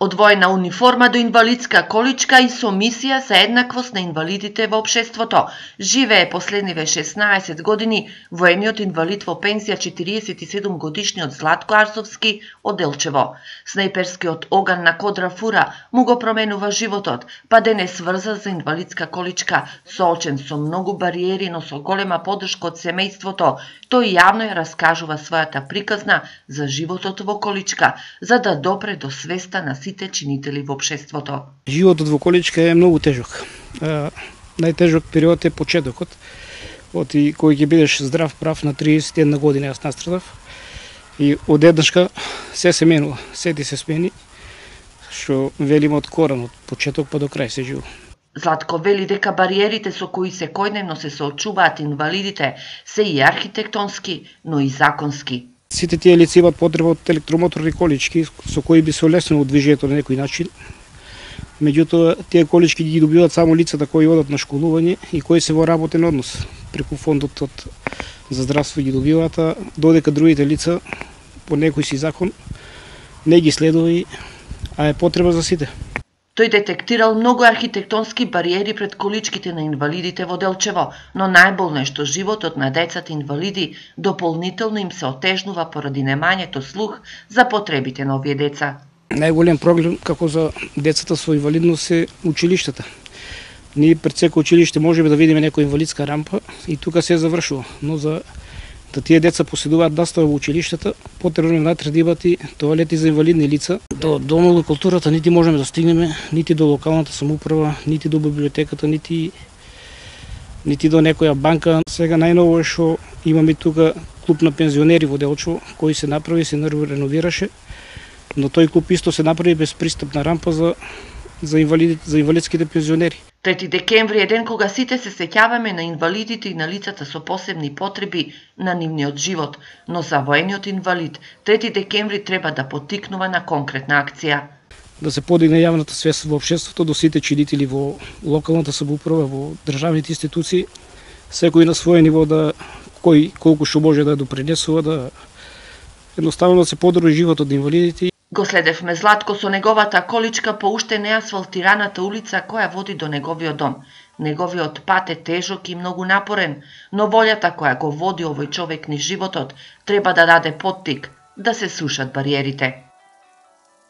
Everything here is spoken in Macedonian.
Одвоена униформа до инвалидска количка и со мисија за еднаквост на инвалидите во општеството. Живее последниве 16 години воениот инвалид во пензија 47 годишниот Златко Арсовски од Делчево. Снајперскиот оган на Кодра Фура му го променува животот, па денес врза за инвалидска количка, соочен со многу бариери, но со голема поддршка од семејството. Тој јавно ја раскажува својата приказна за животот во количка, за да допре до свеста на сите чинители во општеството. Животот во количка е многу тежок. Најтежок период е почетокот. Кој ќе бидеш здрав прав на 31 година јас настрадав. И одеднашка се менува, се ти се смени, што велиме од корен, од почеток па до крај се живо. Златко вели дека бариерите со кои секојдневно се соочуваат инвалидите се и архитектонски, но и законски. Сите тие лица имаат потреба од електромоторни колички со кои би се олеснило движењето на некој начин. Меѓутоа, тие колички ги добиваат само лицата кои одат на школување и кои се во работен однос. Преку фондот за здравство ги добиваат, а додека другите лица по некој си закон не ги следува, а е потреба за сите. Тој детектирал многу архитектонски бариери пред количките на инвалидите во Делчево, но најболно е што животот на децата инвалиди дополнително им се отежнува поради немањето слух за потребите на овие деца. Најголем проблем како за децата со инвалидност е училиштата. Ние пред секој училиште можеме да видиме некоја инвалидска рампа и тука се завршува, но за да тие деца поседуваат настава во училиштата, потребно внатре да имаат и тоалети за инвалидни лица. До домот на културата нити можеме да стигнеме, нити до локалната самоуправа, нити до библиотеката, нити до некоја банка. Сега најново е што имаме тука клуб на пензионери во Делчево, кој се направи, се реновираше, но тој клуб исто се направи без пристапна рампа за инвалидските пензионери. 3 декември е ден кога сите се сеќаваме на инвалидите и на лицата со посебни потреби на нивниот живот, но за воениот инвалид 3 декември треба да поттикнува на конкретна акција. Да се подигне јавната свест во општеството до сите чинители во локалната самоуправа, во државните институции, секој на своје ниво да колку што може да допринесува, да едноставно да се подобри животот на инвалидите. Го следевме Златко со неговата количка по уште неасфалтираната улица која води до неговиот дом. Неговиот пат е тежок и многу напорен, но волјата која го води овој човек низ животот треба да даде поттик да се сушат бариерите.